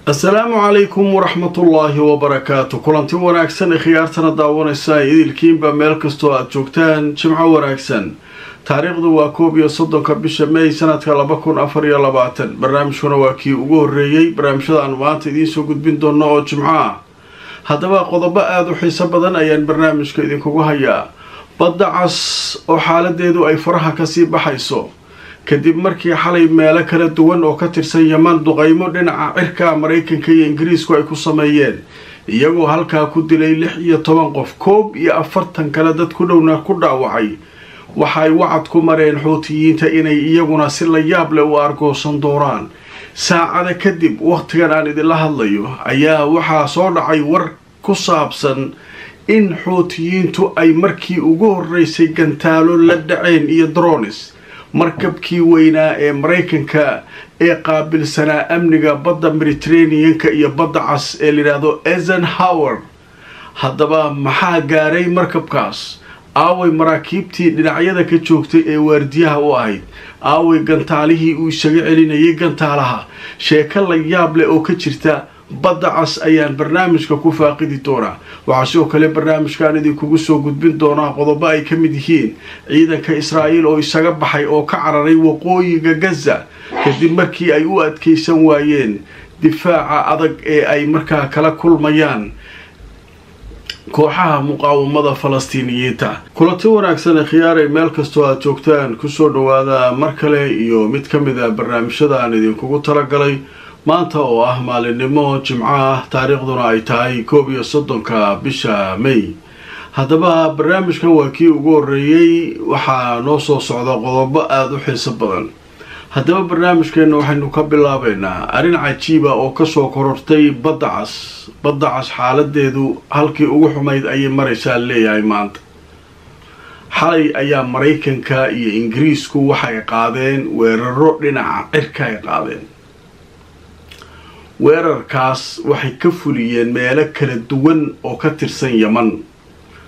السلام عليكم ورحمة الله وبركاته. كلنتي wanaagsan khiyaartana daawanaysa idilkiinba meel kasto aad joogtaan jimco wanaagsan. taariikhdu waa 11 bisha May sanadka 2024. barnaamijkuna waa kii ugu horeeyay barnaamijyada aan maanta idin soo gudbin doono oo jimco ah. haddaba qodobo aad u xiiso badan ayaan barnaamijka idinkugu hayaa. badda cas oo xaaladeedu ay faraha ka sii baxayso kadib markii xalay meelo kala duwan oo ka tirsan Yemen duqeymo dhinaca cirka Mareykanka iyo Ingiriisku ay ku sameeyeen iyagoo halkaa ku dilay 16 qof koob iyo 40 kale dad ku dhowna ku dhaawacay. waxay wacad ku mareen Xuutiyiinta inay iyaguna si la yaab leh u argoosan doonaan. saacada kadib waqtigan aan idin la hadlayo ayaa waxaa soo dhacay war ku saabsan in Xuutiyiintu ay markii ugu horeysay gantaalo la dhaceen iyo drones markabkii weynaa ee Mareykanka ee qaabilsanaa amniga badda Mediterranean-ka iyo badda cas ee la yiraahdo Eisenhower. haddaba maxaa gaaray markabkaas? aaway maraakiibtii dhinacyada ka joogtay ee waardiyaha u ahayd? aaway gantaalihii uu isaga celinayay gantaalaha? sheeko la yaab leh oo ka jirta badda cas ayaan barnaamijka ku faaqidi doonaa. waxaa sidoo kale barnaamijkan idinkugu soo gudbin doonaa qodobo ay ka mid yihiin ciidanka Israa'iil oo isaga baxay oo ka cararay waqooyiga Gaza kadib markii ay u adkeysan waayeen difaaca adag ee ay markaa kala kulmayaan kooxaha muqaawamada Falastiiniyiinta. kulanti wanaagsan khiyaaray meel kastoo aad joogtaan ku soo dhawaada mar kale iyo mid ka mid ah barnaamijyada aan idinkugu talagalay maanta oo ah maalinimo jimco ah taariikhduna ay tahay 11 bisha May. haddaba barnaamijkan waa kii ugu horeeyay waxaa noo soo socda qodobo aad u xiiso badan. haddaba barnaamijkeena waxaynu ka bilaabaynaa arrin cajiiba oo ka soo korortay badda cas. badda cas xaaladeedu halkii ugu xumayd ayay maraysaa leeyahay maanta. xalay ayaa Mareykanka iyo Ingiriisku waxay qaadeen weeraro dhinaca cirka ay qaadeen. weerarkaas waxay ka fuliyeen meelo kala duwan oo ka tirsan Yemen.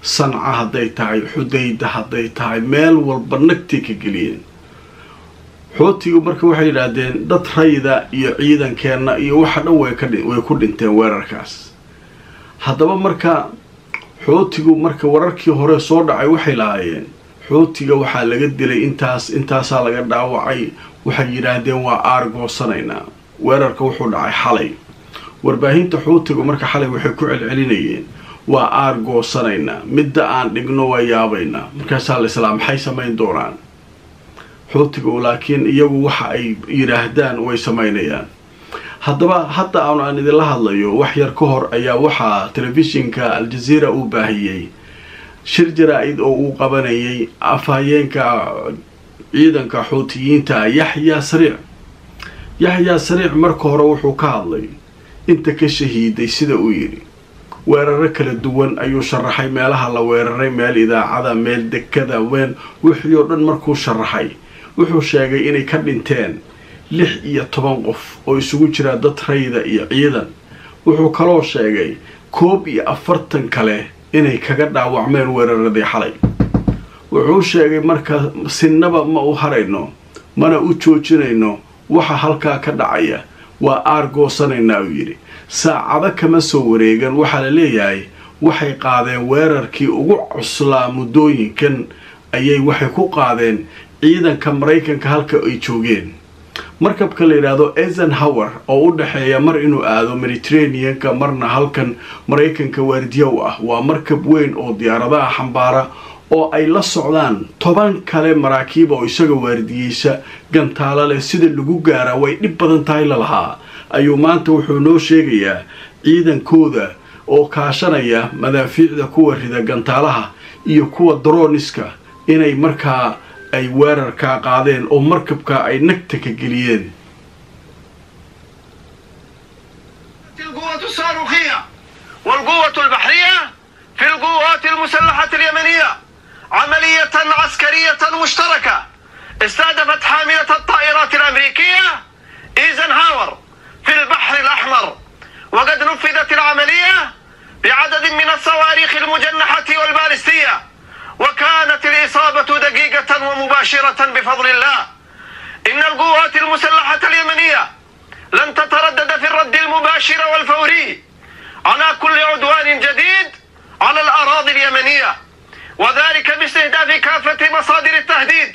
Sanca hadday tahay, Xudayda hadday tahay, meel walba nagti ka geliyeen. Xuutigu marka waxay yiraahdeen dad rayida iyo ciidankeena iyo waxa dhan way ku dhinteen weerarkaas. haddaba marka Xuutigu marka wararkii hore soo dhacay waxay lahaayeen Xuutiga waxaa laga dilay intaasaa laga dhaawacay. waxay yiraahdeen waa aargoosanayna. weerarka wuxuu dhacay xalay. warbaahinta Xuutigu marka xalay waxay ku celcelinayeen waa aargoosanayna, midda aan dhigno waa yaabayna. markaasaa la islaam maxay samayn doonaan Xuutigu? laakiin iyagu waxa ay yiraahdaan way samaynayaan. haddaba hadda aan idinla hadlayo wax yar ka hor ayaa waxaa telefishinka Al Jazeera uu baahiyay shir jaraa'id oo uu qabanayay afhayeenka ciidanka Xuutiyiinta Yahya Sariic marka hore wuxuu ka hadlay inta ka shahiiday sida uu yiri. weeraro kala duwan ayuu sharaxay meelaha la weeraray, meel idaacada, meel dekada, wixii oo dhan markuu sharaxay wuxuu sheegay inay ka dhinteen 16 qof oo isugu jira dad rayida iyo ciidan. wuxuu kaloo sheegay 41 kale inay kaga dhaawacmeen weeraradii xalay. wuxuu sheegay marka sinaba ma u harayno mana u joojinayno waxa halkaa ka dhacaya, waa aargoosanayna uu yiri. saacado kama soo wareegan waxa la leeyahay waxay qaadeen weerarkii ugu cuslaa muddooyinkan ayay waxay ku qaadeen ciidanka Mareykanka halka ay joogeen. markabka la yiraahdo Eisenhower oo u dhaxeeya mar inuu aado Mediterranean-ka marna halkan Mareykanka waardiyo ah. waa markab weyn oo diyaaradaha xambaara oo ay la socdaan 10 kale maraakiib oo isaga waardiyeysa gantaalo leh. sida lagu gaara way dhib badan tahay lahaa ayuu maanta wuxuu noo sheegayaa ciidankooda oo kaashanaya madaafiicda kuwa rida gantaalaha iyo kuwa droniska inay markaa ay weerarka qaadeen oo markabka ay nagta ka geliyeen. القوة الصاروخية والقوة البحرية في القوات المسلحة اليمنية عملية عسكرية مشتركة استهدفت حاملة الطائرات الأمريكية إيزنهاور الصواريخ المجنحة والبالستية، وكانت الإصابة دقيقة ومباشرة بفضل الله. إن القوات المسلحة اليمنية لن تتردد في الرد المباشر والفوري على كل عدوان جديد على الأراضي اليمنية، وذلك باستهداف كافة مصادر التهديد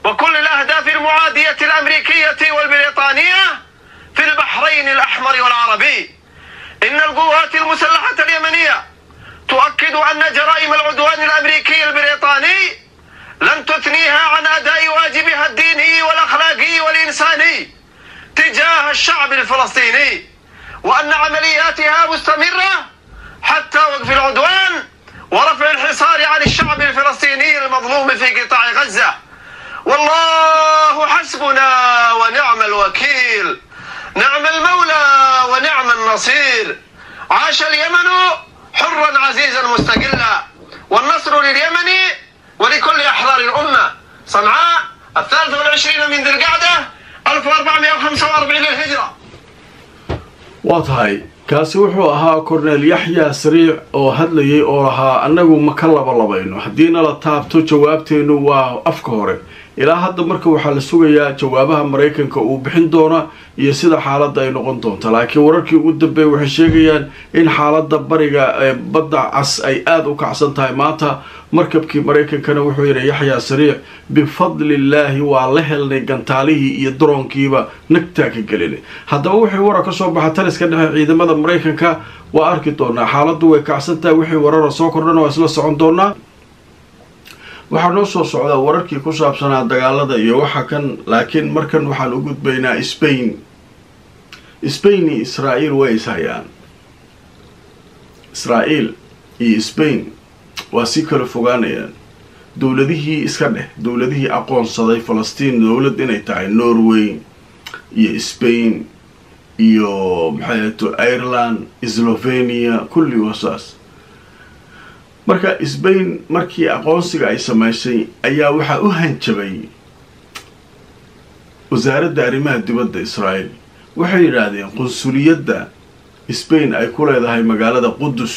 وكل الأهداف المعادية الأمريكية والبريطانية في البحرين الأحمر والعربي. إن القوات المسلحة اليمنية تؤكد أن جرائم العدوان الأمريكي البريطاني لن تثنيها عن أداء واجبها الديني والأخلاقي والإنساني تجاه الشعب الفلسطيني، وأن عملياتها مستمرة حتى وقف العدوان ورفع الحصار عن الشعب الفلسطيني المظلوم في قطاع غزة. والله حسبنا ونعم الوكيل، نعم المولى ونعم النصير. عاش اليمن حرا عزيزا مستقلا، والنصر لليمن ولكل أحرار الأمة. صنعاء 23 من ذي القعدة 1445 للهجرة. وطهي kaasi wuxuu ahaa korneel yaxya sariic oo hadlayay oo lahaa annagu ma ka labalabayno haddiina la taabto jawaabteenu waa afka hore. ilaa hadda marka waxaa la sugayaa jawaabaha Mareykanka uu bixin doona iyo sida xaaladda ay noqon doonto, laakiin wararkii ugu dambeeyay waxay sheegayaan in xaaladda bariga ee badda cas ay aad u kacsan tahay maanta. markabkii Mareykankana wuxuu yiri yaxya sariic bifadlillaahi waa la helnay gantaalihii iyo droonkiiba nagtaa ka gelinay. haddaba wixii warar ka soo baxa taliska dhexe ciidamada Mareykanka waa arki doonaa. xaaladdu way kacsan tahay, wixii warar soo kordhana waa isla socon doonaa. waxaa noo soo socdaa wararkii ku saabsanaa dagaalada iyo waxa kan, laakiin markan waxaan u gudbaynaa Spain iyo Israa'iil way ishayaan. Israa'iil iyo Spain waa si kala fogaanayaan. dowladihii iska dheh dowladihii aqoonsaday Falastiin dowlad inay tahay Norway iyo Spain iyo Ireland, Slovenia, kulli wasaas. marka Spain markii aqoonsiga ay samaysay ayaa waxa u hanjabay wasaaradda arrimaha dibadda Israa'iil. waxay yiraahdeen qunsuliyadda Spain ay ku leedahay magaalada Qudus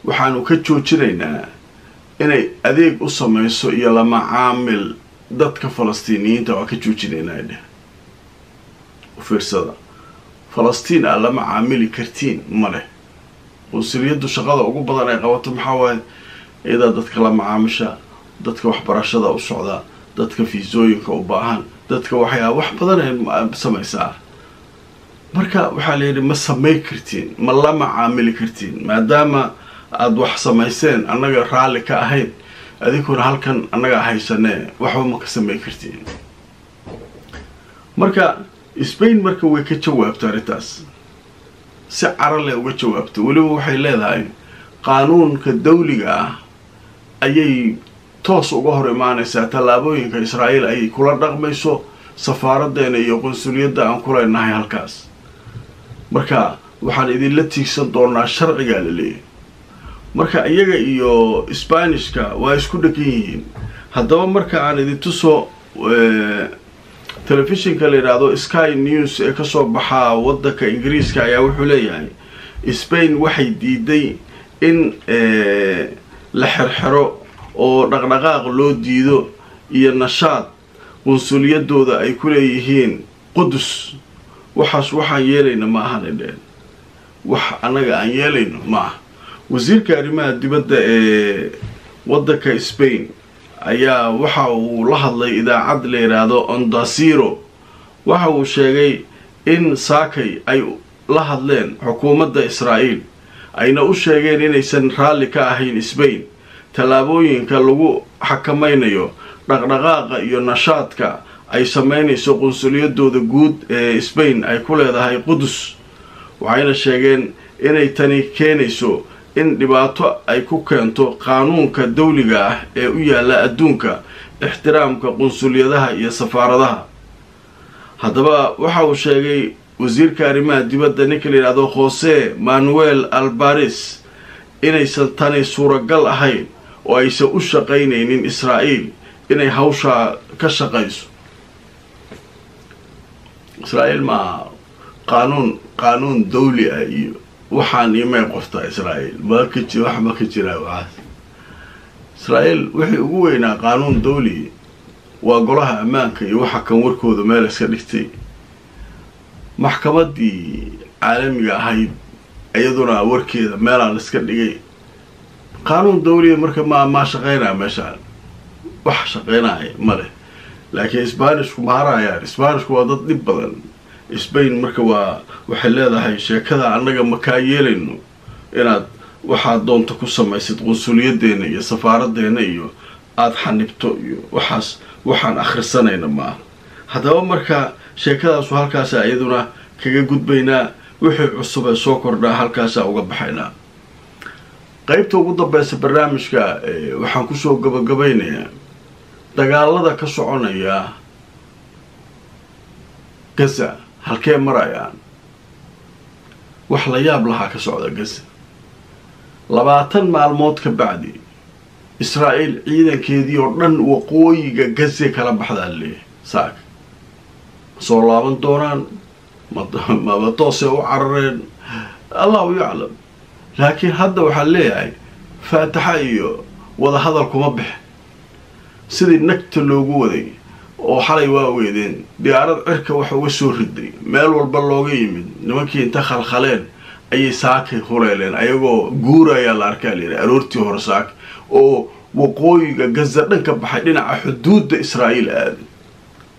waxaanu ka joojinaynaa inay adeeg u samayso iyo la macaamil dadka Falastiiniyiinta waa ka joojinaynaa. u fiirsada, Falastiin aan la macaamili kartiin ma leh. qunsuliyaddu shaqada ugu badan ay qabato maxaa waaye iyada dadka la macaamisha, dadka waxbarashada u socda, dadka fiisooyinka u baahan, dadka wax badan ay samaysaa. marka waxaa la yidhi ma samay kartiin, ma la macaamili kartiin, maadaama aad wax samayseen annaga raalli ka ahayn, adinkuna halkan annaga haysanee waxba ma ka samay kartiin. marka Spain marka way ka jawaabtay arrintaas si carale uga jawaabtay. weliba waxay leedahay qaanuunka dawliga ah ayay toos uga hor imaanaysaa tallaabooyinka Israa'iil ay kula dhaqmayso safaaraddeena iyo qunsuliyadda aan ku leenahay halkaas. marka waxaan idinla tiigsan doonaa sharciga la leeyahay. marka iyaga iyo Isbaanishka waa isku dhagan yihiin. haddaba marka aan idin tuso telefishinka la yiraahdo Sky News ee ka soo baxa waddanka Ingiriiska ayaa wuxuu leeyahay Spain waxay diiday in la xirxiro oo dhaqdhaqaaq loo diido iyo nashaad qunsuliyadooda ay ku leeyihiin Qudus. waxaan yeelayna ma ahan indheen wax anaga aan yeelayno ma ah. wasiirka arrimaha dibadda ee waddanka Spain ayaa waxa uu la hadlay idaacad la yiraahdo Onda Cero. waxa uu sheegay in saakay ay la hadleen xukuumadda Israa'iil ayna u sheegeen inaysan raalli ka ahayn Spain tallaabooyinka lagu xakamaynayo dhaqdhaqaaqa iyo nashaadka ay sameynayso qunsuliyadooda guud ee Spain ay ku leedahay Qudus. waxayna sheegeen inay tani keenayso in dhibaato ay ku keento qaanuunka dawliga ah ee u yaala adduunka ixtiraamka qunsuliyadaha iyo safaaradaha. haddaba waxa uu sheegay wasiirka arrimaha dibadda ninka la yiraahdo Jose Manuel Albares inaysan tani suuragal ahayn oo aysan u shaqaynaynin Israa'iil inay hawsha ka shaqayso. Israa'iil ma qaanuun dawli ah iyo waxaan imay qoftaa Israa'iil ma ka jiro wax ma ka jira waas Israa'iil wixii ugu weynaa qaanuun dawli waa golaha ammaanka iyo waxa kan warkooda meel iska dhigtay maxkamadii caalamiga ahayd ayaduna warkeeda meel aan iska dhigay qaanuun dawli marka ma shaqeynaa meeshaan wax shaqeynaa male laakiin Isbaanishku ma harayaan Isbaanishku waa dad dib badan Spain marka waxay leedahay sheekada anaga ma ka yeelayno inaad waxa doonto ku samaysid qunsuliyadeena iyo safaaradeena iyo aad xanibto iyo waxaan akhrisanayna ma hadaba marka sheekadaas halkaas ayaduna kaga gudbaynaa wixii cusub ee soo kordha halkaas uga baxaynaa qaybta ugu dambaysa barnaamijka waxaan ku soo gabagabeynayaa dagaalada ka soconaya Gaza halkee marayaan wax la yaab laha ka socda Gaza 20 maalmood ka bacdi Israa'iil ciidankeedii oo dhan waqooyiga Gaza kala baxday saak soo laaban doonaan ma toose u carareen Allahu yaclam laakiin hadda waxa leeyahay faataxa iyo wada hadal kuma bix sidii nagta loogu waday oo xalay waa weedeen diyaarad cirka waxa uga soo riday meel walba looga yimid nimankii inta khalkhaleen ayay saakay hureeleen ayagoo guuraya la arkay aroortii hore saak oo waqooyiga Gaza dhanka baxay dhinaca xuduudda Israa'iil aad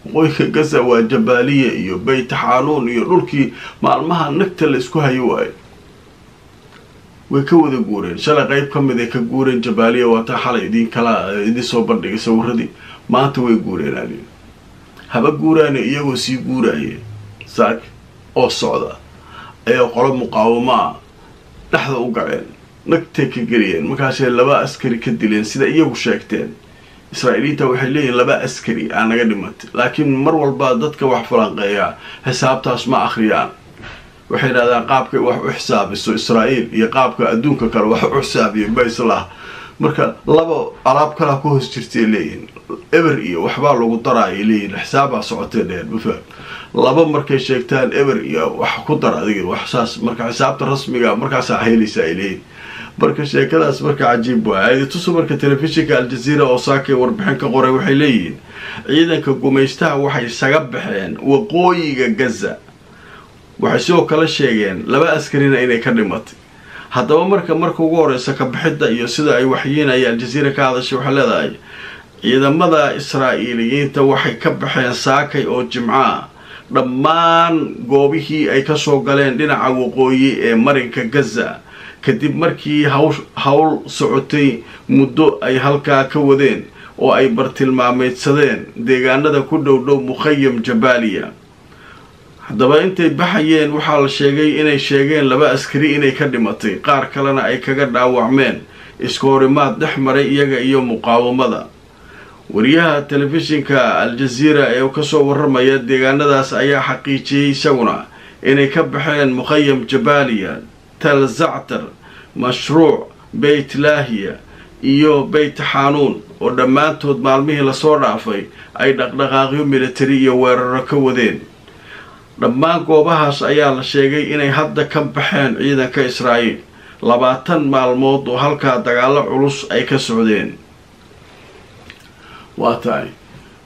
waqooyiga Gaza waa Jabaaliya iyo Bayt Xanuun iyo dhulkii maalmaha nagta la isku hayo way ka wada guureen shalay qayb kamid ah ka guureen Jabaaliya waa ta xalay idin soo bandhigay sawirradii maanta way guureen haba guuraan iyagoo sii guurayay saak oo socda ayaa qolo muqaawama dhaxda u galeen nagtay ka geliyeen markaasay 2 askari ka dileen sida iyagu sheegteen Israa'iiliinta waxay leeyihiin 2 askari aan naga dhimatay laakiin mar walba dadka wax falanqeeya xisaabtaas ma akhriyaan waxay yiraahdaan qaabka wax u xisaabiso Israa'iil iyo qaabka adduunka kale wax u xisaabiyo baysla marka laba alaab kala ku hoos jirtay leeyihiin eber iyo waxba lagu daray leeyihiin xisaaba socotay dheer bufa laba markay sheegtaan eber iyo wax ku dar adiga wax saas marka xisaabta rasmiga markaas aheelisa leeyihiin marka sheekadaas marka cajiib waa tuso marka telefishinka Al Jazeera oo saakay warbixin ka qoray waxay leeyihiin ciidanka gumaystaha waxay isaga baxeen waqooyiga Gaza waxay soo kala sheegeen 2 askarina inay ka dhimatay haddaba marka ugu horeysa ka bixida iyo sida ay waxyeynayaan Al Jazeera ka hadashay waxa leedahay ciidamada Israa'iiliyiinta waxay ka baxeen saakay oo Jimcaha dhammaan goobihii ay ka soo galeen dhinaca waqooyi ee marinka Gaza kadib markii hawl socotay muddo ay halka ka wadeen oo ay bartilmaameedsadeen deegaanada ku dhow Mukhayam Jabaaliya haddaba intay baxayeen waxaa la sheegay inay sheegeen 2 askari inay ka dhimatay qaar kalena ay kaga dhaawacmeen iskoorimaad dhexmaray iyaga iyo muqaawamada wariyaha telefishinka Al Jazeera ee ka soo waramaya deegaanadaas ayaa xaqiijiyay isaguna inay ka baxeen Mukhayam Jabaaliya Tal Za'tar Mashruuc Bayt Laahiya iyo Bayt Xanuun oo dhammaantood maalmihii la soo dhaafay ay dhaqdhaqaaqyo military iyo weeraro ka wadeen dhammaan goobahaas ayaa la sheegay inay hadda ka baxeen ciidanka Israa'iil 20 maalmood oo halka dagaalo culus ay ka socdeen waa tahay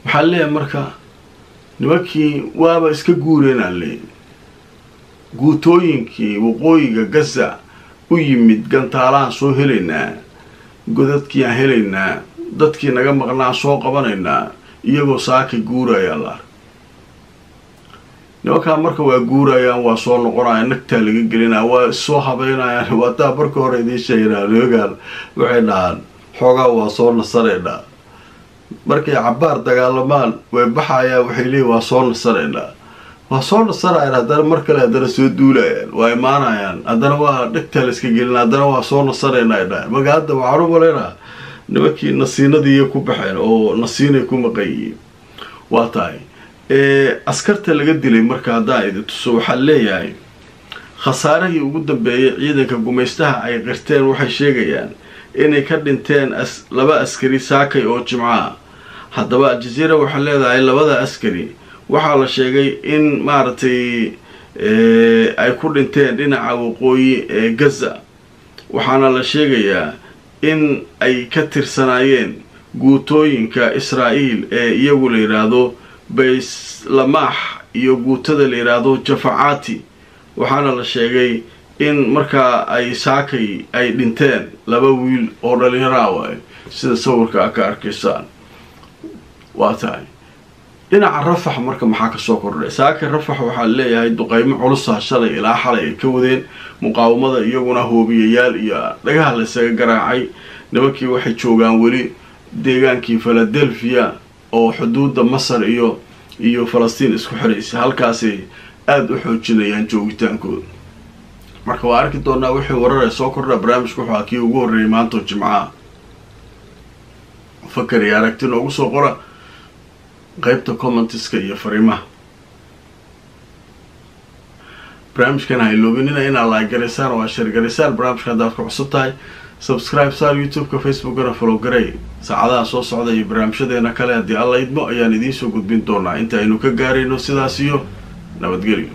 waxa leeyahay marka nimankii waaba iska guureen guutooyinkii waqooyiga Gaza u yimid gantaalaan soo helaynaa godadkii aan helaynaa dadkii naga maqnaa soo qabanaynaa iyagoo saaka guuraya la nimanka marka waa guurayaan waa soo noqonayaan nagta laga gelinaa waa soo habeynayaan waa taa marka hore idin sheegnaa loogaan waxay dhahan xogaa waa soo nasareynaa markay cabaar dagaalamaan way baxayaan waxay leeyihiin waa soo nasareynaa waa soo nasarayaan haddana mar kale haddana soo duulayaan waa imaanayaan haddana waa dhagta la iska gelin haddana waa soo nasareynaa dhahan marka hadda waxaan u maleynaa nimankii nasiinadii ku baxeen oo nasiinay ku maqayeen waa tahay askarta laga dilay marka haddaan idin tuso waxaa leeyahay khasaarihii ugu dambeeyay ciidanka gumaystaha ay qirteen waxay sheegayaan inay ka dhinteen 2 askari saakay oo Jimcaha haddaba Al Jazeera waxay leedahay 2 askari waxaa la sheegay in maartay ay ku dhinteen dhinaca waqooyi ee Gaza waxaana la sheegayaa in ay ka tirsanaayeen guutooyinka Israa'iil ee iyagu la yiraahdo Bayslamaah iyo guutada la yiraahdo Jafaati waxaana la sheegay in markaa ay saakay ay dhinteen laba wiil oo dhalinyaro ah sida sawirka ka arkaysaan waa tahay dhinaca Rafax marka maxaa ka soo kordhay saakay Rafax waxaa leeyahay duqeymo culus ah shalay ilaa xalay ay ka wadeen muqaawamada iyaguna hoobiyayaal iyo dhagaha la isaga garaacay nimankii waxay joogaan weli deegaankii Philadelphia oo xuduudda Masar iyo Falastiin isku xiraysa halkaasay aad u xoojinayaan joogitaankooda marka waa arki doonaa wixii warar soo kordha barnaamijku waxa kii ugu horeeyay maanta Jimcaha fakar iyo aragti noogu soo qora qaybta commentiska iyo fariimaha barnaamijkan ha iloobinina inaad like gareysaan oo share gareysaan barnaamijka hadaad ku cusub tahay subscribe saar YouTube-ka Facebook-gana follow garey saacadaha soo socda iyo barnaamijyadeena kale haddii alla idmo ayaan idiin soo gudbin doonaa inta aynu ka gaarayno sidaas iyo nabadgelyo